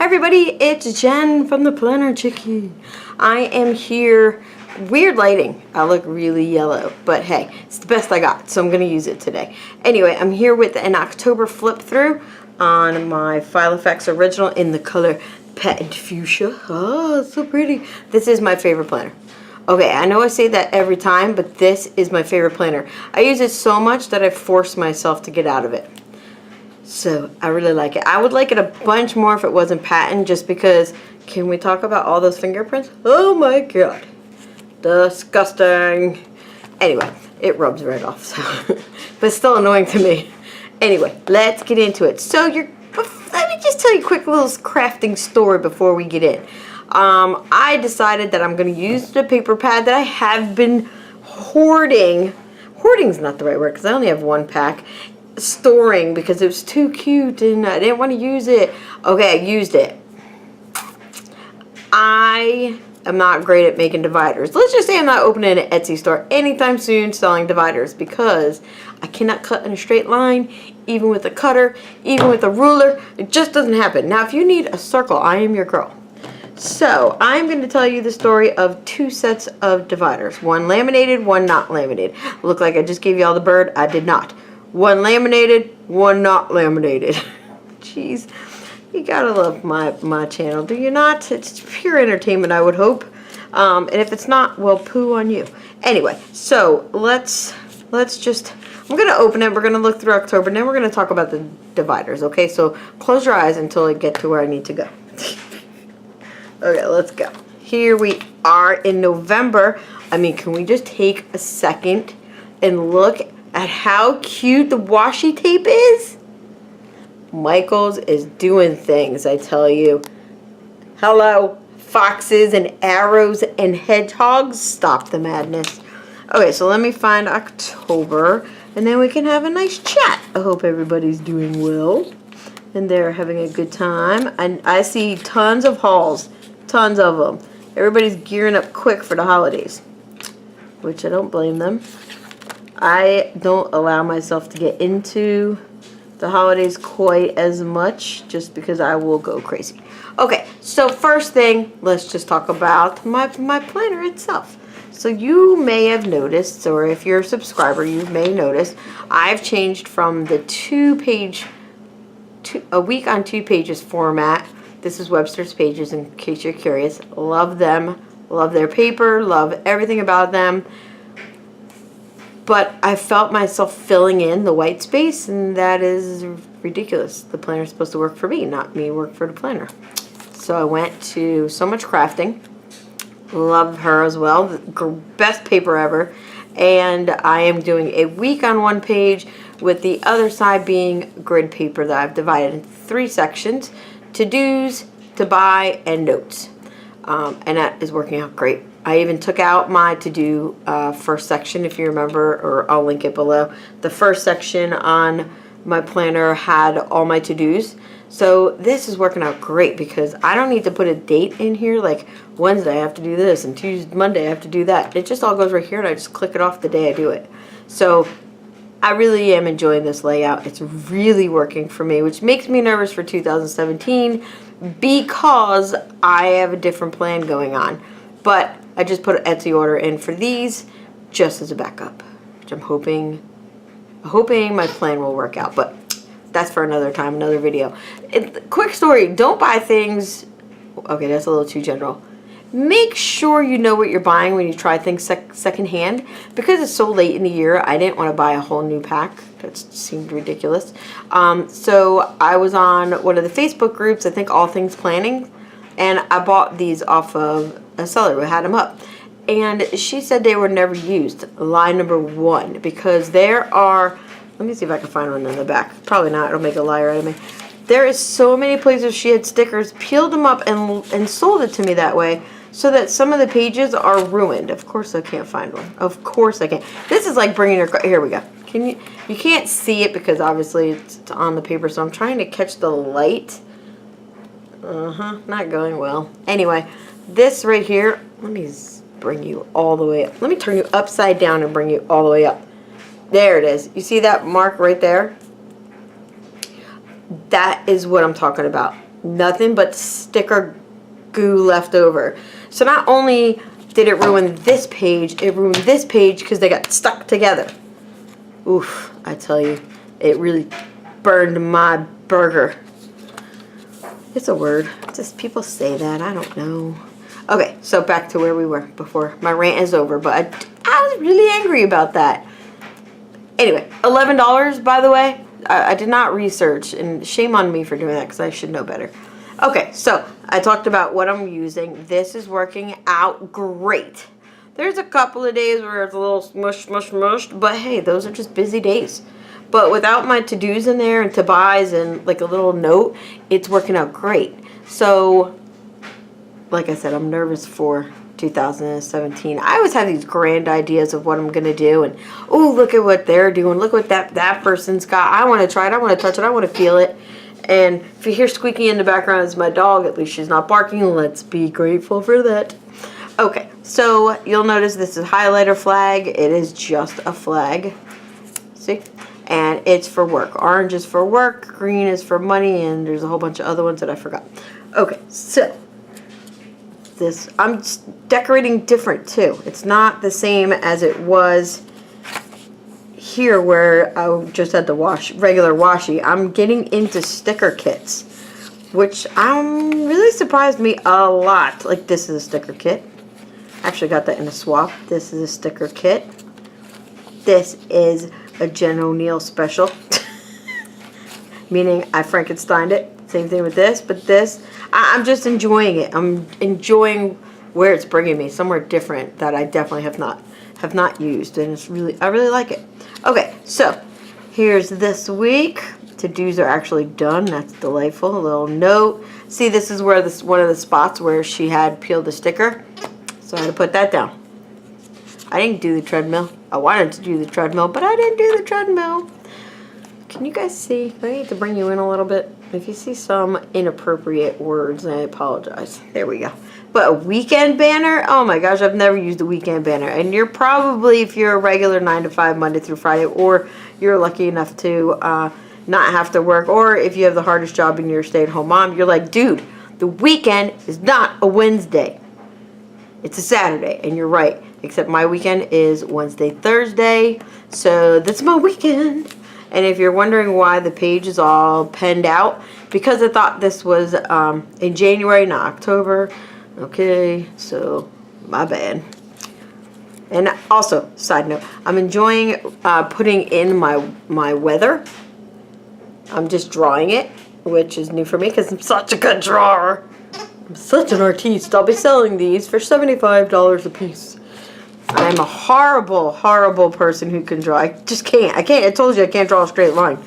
everybody, it's Jen from Theplannerchicky. I am here. Weird lighting. I look really yellow, but hey, it's the best I got, so I'm going to use it today. Anyway, I'm here with an October flip through on my Filofax original in the color Patent Fuchsia. Oh, it's so pretty. This is my favorite planner. Okay, I know I say that every time, but this is my favorite planner. I use it so much that I force myself to get out of it. So I really like it. I would like it a bunch more if it wasn't patent, just because. Can we talk about all those fingerprints? Oh my god, disgusting. Anyway, it rubs right off, so but still annoying to me. Anyway, let's get into it. So let me just tell you a quick little crafting story before we get in. I decided that I'm going to use the paper pad that I have been hoarding. Hoarding's not the right word because I only have one pack. Storing because it was too cute and I didn't want to use it. Okay, I used it. I am not great at making dividers. Let's just say I'm not opening an Etsy store anytime soon selling dividers because I cannot cut in a straight line, even with a cutter, even with a ruler. It just doesn't happen. Now, if you need a circle, I am your girl. So, I'm going to tell you the story of two sets of dividers. One laminated, one not laminated. Looked like I just gave you all the bird. I did not. One laminated, one not laminated. Jeez, you gotta love my channel, do you not? It's pure entertainment, I would hope. And if it's not, well, poo on you. Anyway, so let's just. I'm gonna open it. We're gonna look through October, and then we're gonna talk about the dividers. Okay, so close your eyes until I get to where I need to go. Okay, let's go. Here we are in November. I mean, can we just take a second and look at how cute the washi tape is? Michaels is doing things, I tell you. Hello, foxes and arrows and hedgehogs. Stop the madness. Okay, so let me find October, and then we can have a nice chat. I hope everybody's doing well, and they're having a good time. And I see tons of hauls, tons of them. Everybody's gearing up quick for the holidays, which I don't blame them. I don't allow myself to get into the holidays quite as much just because I will go crazy. Okay, so first thing, let's just talk about my planner itself. So you may have noticed, or if you're a subscriber, you may notice, I've changed from the a week on 2 pages format. This is Webster's Pages, in case you're curious. Love them, love their paper, love everything about them. But I felt myself filling in the white space, and that is ridiculous. The planner is supposed to work for me, not me work for the planner. So I went to So Much Crafting. Love her as well. The best paper ever. And I am doing a week on 1 page, with the other side being grid paper that I've divided into 3 sections: to-dos, to buy, and notes. And that is working out great. I even took out my to-do first section, if you remember, or I'll link it below. The first section on my planner had all my to-dos. So this is working out great because I don't need to put a date in here, like Wednesday I have to do this and Tuesday, Monday I have to do that. It just all goes right here and I just click it off the day I do it. So I really am enjoying this layout. It's really working for me, which makes me nervous for 2017 because I have a different plan going on. But I just put an Etsy order in for these just as a backup, which I'm hoping my plan will work out. But that's for another time, another video. Quick story, don't buy things. Okay, that's a little too general. Make sure you know what you're buying when you try things secondhand. Because it's so late in the year, I didn't want to buy a whole new pack. That seemed ridiculous. So I was on one of the Facebook groups, I think All Things Planning, and I bought these off of a seller who had them up. And she said they were never used. Lie number 1, because there are, let me see if I can find one in the back. Probably not, it'll make a liar out of me. There is so many places she had stickers, peeled them up and sold it to me that way, so that some of the pages are ruined. Of course I can't find one. Of course I can't. This is like bringing your, here we go. You can't see it because obviously it's on the paper, so I'm trying to catch the light. Not going well. Anyway, this right here, let me bring you all the way up. Let me turn you upside down and bring you all the way up. There it is. You see that mark right there? That is what I'm talking about. nothing but sticker goo left over. So not only did it ruin this page, it ruined this page because they got stuck together. Oof, I tell you, it really burned my burger. It's a word. Just people say that. I don't know. Okay, so back to where we were before. My rant is over, but I was really angry about that. Anyway, $11, by the way. I did not research, and shame on me for doing that because I should know better. Okay, so I talked about what I'm using. This is working out great. There's a couple of days where it's a little smushed, but hey, those are just busy days. But without my to-dos in there and to-buys and like a little note, it's working out great. So, like I said, I'm nervous for 2017. I always have these grand ideas of what I'm going to do. And, oh, look at what they're doing. Look what that person's got. I want to try it. I want to touch it. I want to feel it. And if you hear squeaking in the background, it's my dog. At least she's not barking. Let's be grateful for that. Okay, so you'll notice this is highlighter flag. It is just a flag. See? And it's for work. Orange is for work. Green is for money. And there's a whole bunch of other ones that I forgot. Okay, so this, I'm decorating different too. It's not the same as it was here where I just had the regular washi. I'm getting into sticker kits, which really surprised me a lot. Like, this is a sticker kit. Actually got that in a swap. This is a sticker kit. This is a Jen O'Neill special. Meaning I Frankensteined it. Same thing with this, but this, I'm just enjoying it. I'm enjoying where it's bringing me, somewhere different that I definitely have not used, and I really like it. Okay, so here's this week. To-dos are actually done. That's delightful. A little note. See, this is where one of the spots where she had peeled the sticker, so I had to put that down. I didn't do the treadmill. I wanted to do the treadmill, but I didn't do the treadmill. Can you guys see? I need to bring you in a little bit. If you see some inappropriate words, I apologize. There we go. But a weekend banner? Oh my gosh, I've never used a weekend banner. And you're probably, if you're a regular 9 to 5, Monday through Friday, or you're lucky enough to not have to work, or if you have the hardest job and you're a stay-at-home mom, you're like, dude, the weekend is not a Wednesday. It's a Saturday, and you're right. Except my weekend is Wednesday, Thursday. So that's my weekend. And if you're wondering why the page is all penned out, because I thought this was in January, not October. Okay, so my bad. And also, side note, I'm enjoying putting in my weather. I'm just drawing it, which is new for me because I'm such a good drawer. I'm such an artiste. I'll be selling these for $75 a piece. I'm a horrible, horrible person who can draw. I just can't. I told you I can't draw a straight line.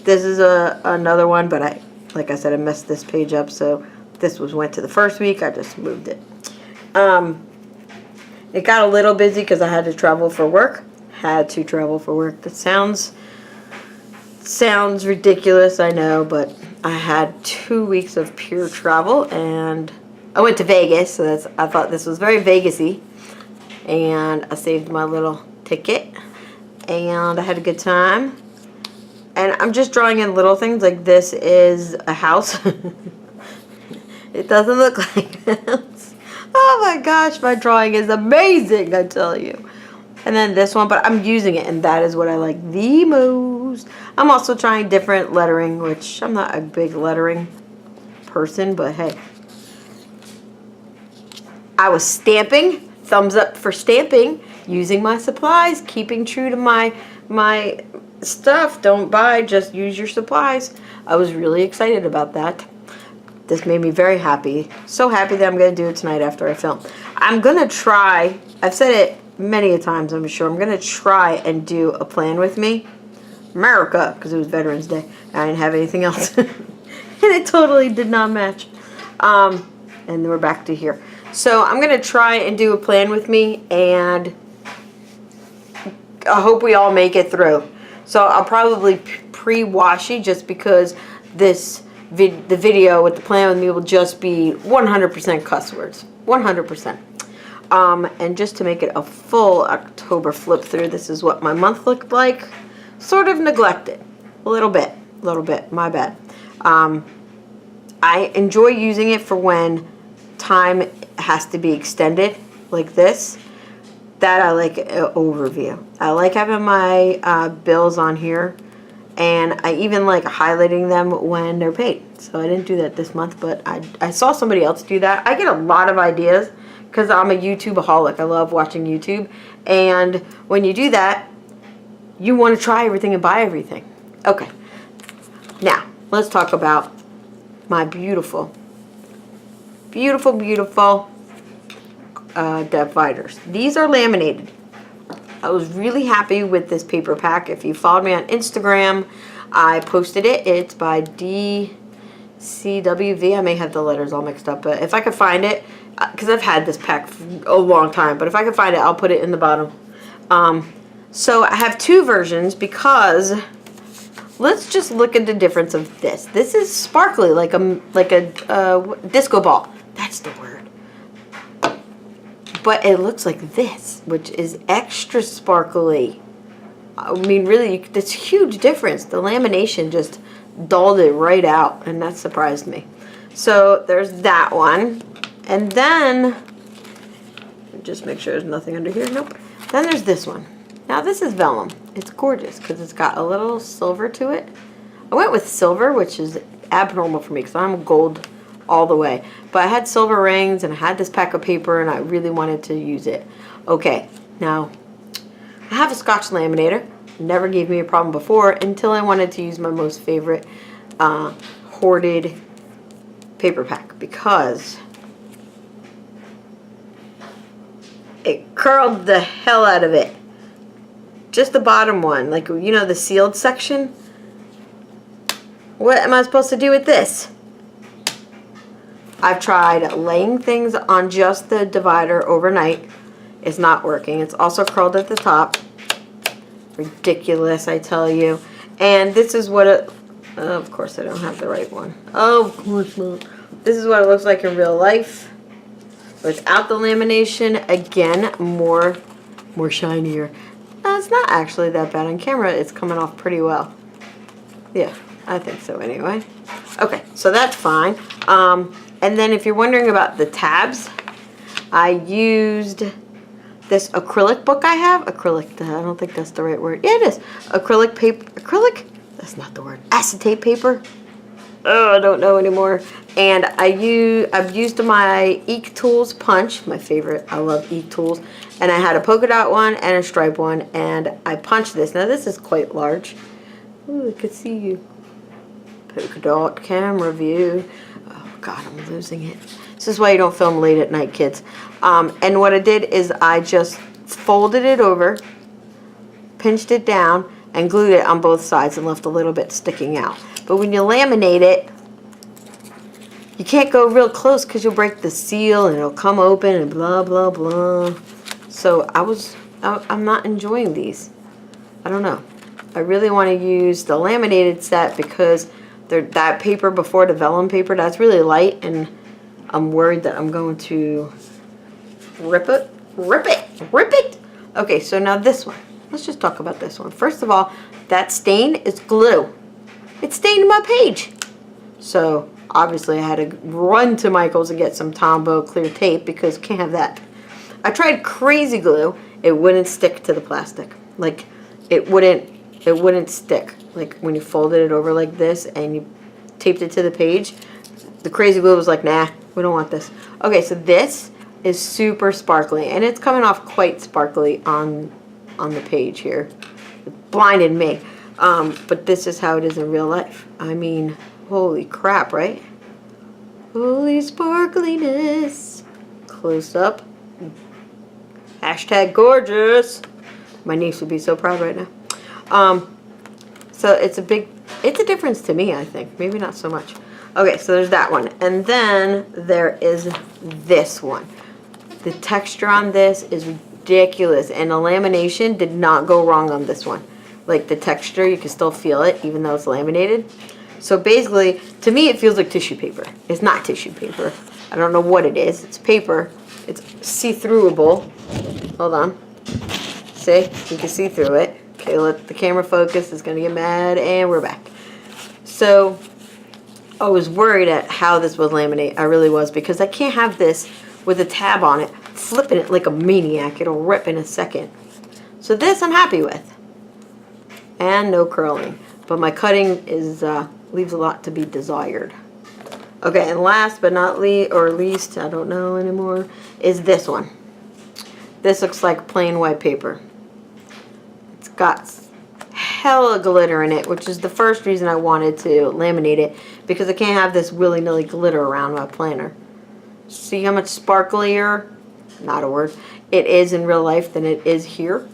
This is another one, but like I said, I messed this page up, so this went to the first week. I just moved it. It got a little busy because I had to travel for work. That sounds ridiculous, I know, but I had 2 weeks of pure travel, and I went to Vegas, so I thought this was very Vegas-y. And I saved my little ticket, and I had a good time. And I'm just drawing in little things, like this is a house. It doesn't look like a house. Oh my gosh, my drawing is amazing, I tell you. And then this one, but I'm using it, and that is what I like the most. I'm also trying different lettering, which I'm not a big lettering person, but hey. I was stamping. Thumbs up for stamping, using my supplies, keeping true to my stuff. Don't buy, just use your supplies. I was really excited about that. This made me very happy. So happy that I'm going to do it tonight after I film. I'm going to try, I've said it many a times, I'm sure, I'm going to try and do a plan with me. America, because it was Veterans Day. I didn't have anything else. And it totally did not match. And we're back to here. So I'm going to try and do a plan with me, and I hope we all make it through. So I'll probably pre-washi just because the video with the plan with me will just be 100% cuss words. 100%. And just to make it a full October flip through, this is what my month looked like. Sort of neglected. A little bit. My bad. I enjoy using it for when time has to be extended, like this. That I like an overview. I like having my bills on here, and I even like highlighting them when they're paid. So I didn't do that this month, but I saw somebody else do that. I get a lot of ideas because I'm a YouTubeaholic. I love watching YouTube, and when you do that, you want to try everything and buy everything. Okay, now let's talk about my beautiful, beautiful, beautiful dividers. These are laminated. I was really happy with this paper pack. If you followed me on Instagram, I posted it. It's by DCWV. I may have the letters all mixed up, but if I could find it, because I've had this pack for a long time, but if I could find it, I'll put it in the bottom. So I have two versions because let's just look at the difference of this. This is sparkly, like a disco ball. That's the word. But it looks like this, which is extra sparkly. I mean, really, that's a huge difference. The lamination just dulled it right out, and that surprised me. So there's that one. And then, just make sure there's nothing under here. Nope. Then there's this one. Now this is vellum. It's gorgeous because it's got a little silver to it. I went with silver, which is abnormal for me because I'm gold all the way. But I had silver rings and I had this pack of paper and I really wanted to use it. Okay, now I have a Scotch laminator. Never gave me a problem before until I wanted to use my most favorite hoarded paper pack because it curled the hell out of it. Just the bottom one, like, you know, the sealed section. What am I supposed to do with this? I've tried laying things on just the divider overnight. It's not working. It's also curled at the top. Ridiculous, I tell you. And this is what it... of course, I don't have the right one. Oh, of course not. This is what it looks like in real life. Without the lamination, again, more shinier. It's not actually that bad on camera. It's coming off pretty well. Yeah, I think so anyway. Okay, so that's fine. And then if you're wondering about the tabs, I used this acrylic book I have. Acrylic, I don't think that's the right word. Yeah, it is. Acrylic paper. Acrylic? That's not the word. Acetate paper? Oh, I don't know anymore. And I've used my Eek Tools punch, my favorite. I love Eek Tools. And I had a polka dot one and a stripe one, and I punched this. Now this is quite large. Ooh, I could see you. Polka dot camera view. Oh God, I'm losing it. This is why you don't film late at night, kids. And what I did is I just folded it over, pinched it down, and glued it on both sides and left a little bit sticking out. But when you laminate it, you can't go real close because you'll break the seal and it'll come open and blah, blah, blah. So I'm not enjoying these. I don't know. I really want to use the laminated set because that paper before the vellum paper, that's really light, and I'm worried that I'm going to rip it. Okay, so now this one. Let's just talk about this one. First of all, that stain is glue. It stained my page. So obviously I had to run to Michael's and get some Tombow clear tape because you can't have that. I tried crazy glue. It wouldn't stick to the plastic. Like it wouldn't stick. Like when you folded it over like this and you taped it to the page, the crazy glue was like, nah, we don't want this. Okay, so this is super sparkly and it's coming off quite sparkly on the page here. It blinded me. But this is how it is in real life. I mean, holy crap, right? Holy sparkliness. Close up. Hashtag gorgeous. My niece would be so proud right now. So it's a difference to me, I think. Maybe not so much. Okay, so there's that one. And then there is this one. The texture on this is ridiculous. And the lamination did not go wrong on this one. Like the texture, you can still feel it even though it's laminated. So basically, to me it feels like tissue paper. It's not tissue paper. I don't know what it is. It's paper. It's see-throughable. Hold on. See? You can see through it. Okay, let the camera focus. It's going to get mad, and we're back. So, I was worried at how this would laminate. I really was, because I can't have this with a tab on it, flipping it like a maniac. It'll rip in a second. So this I'm happy with. And no curling. But my cutting is leaves a lot to be desired. Okay, and last but not least, I don't know anymore, is this one. This looks like plain white paper. It's got hella glitter in it, which is the first reason I wanted to laminate it, because I can't have this willy-nilly glitter around my planner. See how much sparklier, not a word, it is in real life than it is here?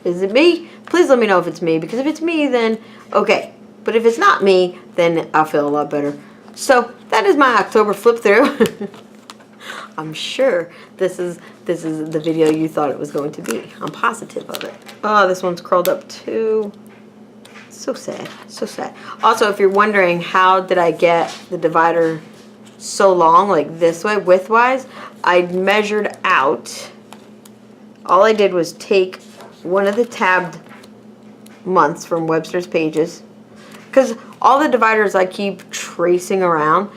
Is it me? Please let me know if it's me, because if it's me, then okay. But if it's not me, then I'll feel a lot better. So that is my October flip through. I'm sure this is the video you thought it was going to be. I'm positive of it. Oh, this one's curled up too. So sad, so sad. Also, if you're wondering how did I get the divider so long, like this way, widthwise, I measured out. All I did was take one of the tabbed months from Webster's Pages, because all the dividers I keep tracing around,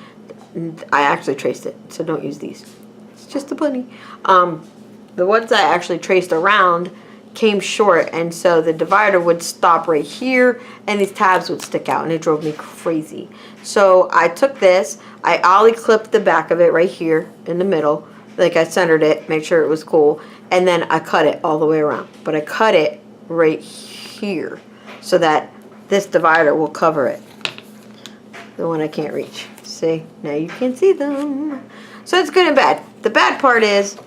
I actually traced it, so don't use these. It's just a bunny. The ones I actually traced around came short, and so the divider would stop right here, and these tabs would stick out, and it drove me crazy. So I took this, I ollie clipped the back of it right here in the middle, like I centered it, made sure it was cool, and then I cut it all the way around. But I cut it right here so that this divider will cover it. The one I can't reach. See? Now you can see them. So it's good and bad. The bad part is,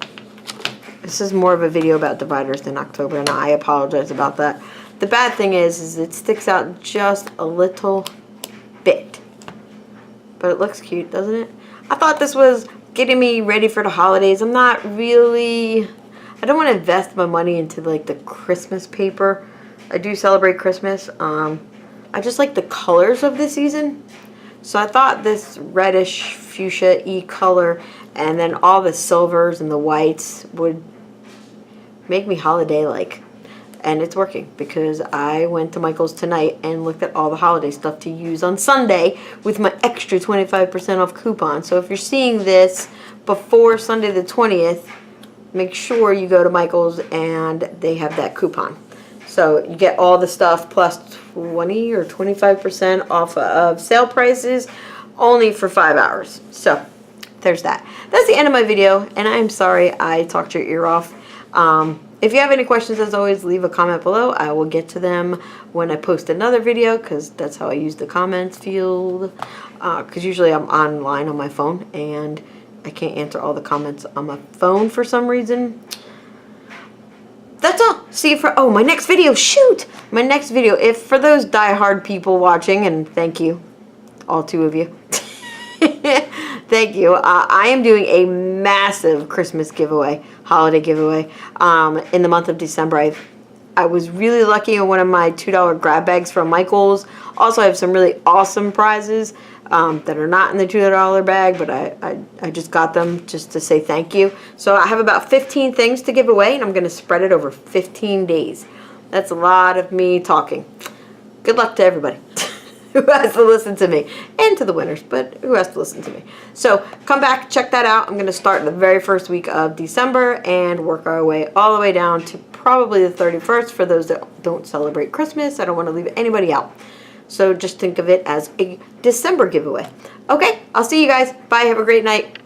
this is more of a video about dividers than October, and I apologize about that. The bad thing is it sticks out just a little bit. But it looks cute, doesn't it? I thought this was getting me ready for the holidays. I'm not really, I don't want to invest my money into like the Christmas paper. I do celebrate Christmas. I just like the colors of the season. So I thought this reddish fuchsia-y color and then all the silvers and the whites would make me holiday-like. And it's working, because I went to Michael's tonight and looked at all the holiday stuff to use on Sunday with my extra 25% off coupon. So if you're seeing this before Sunday the 20th, make sure you go to Michael's and they have that coupon. So you get all the stuff plus 20 or 25% off of sale prices only for 5 hours. So there's that. That's the end of my video, and I'm sorry I talked your ear off. If you have any questions, as always, leave a comment below. I will get to them when I post another video, because that's how I use the comments field. Because usually I'm online on my phone, and I can't answer all the comments on my phone for some reason. That's all. See you for, oh, my next video. Shoot! My next video. If for those die-hard people watching, and thank you, all 2 of you. Thank you. I am doing a massive Christmas giveaway, holiday giveaway, in the month of December. I was really lucky in one of my $2 grab bags from Michael's. Also, I have some really awesome prizes that are not in the $2 bag, but I just got them just to say thank you. So I have about 15 things to give away, and I'm going to spread it over 15 days. That's a lot of me talking. Good luck to everybody who has to listen to me, and to the winners, but who has to listen to me. So come back, check that out. I'm going to start the very first week of December and work our way all the way down to probably the 31st for those that don't celebrate Christmas. I don't want to leave anybody out. So just think of it as a December giveaway. Okay, I'll see you guys. Bye. Have a great night.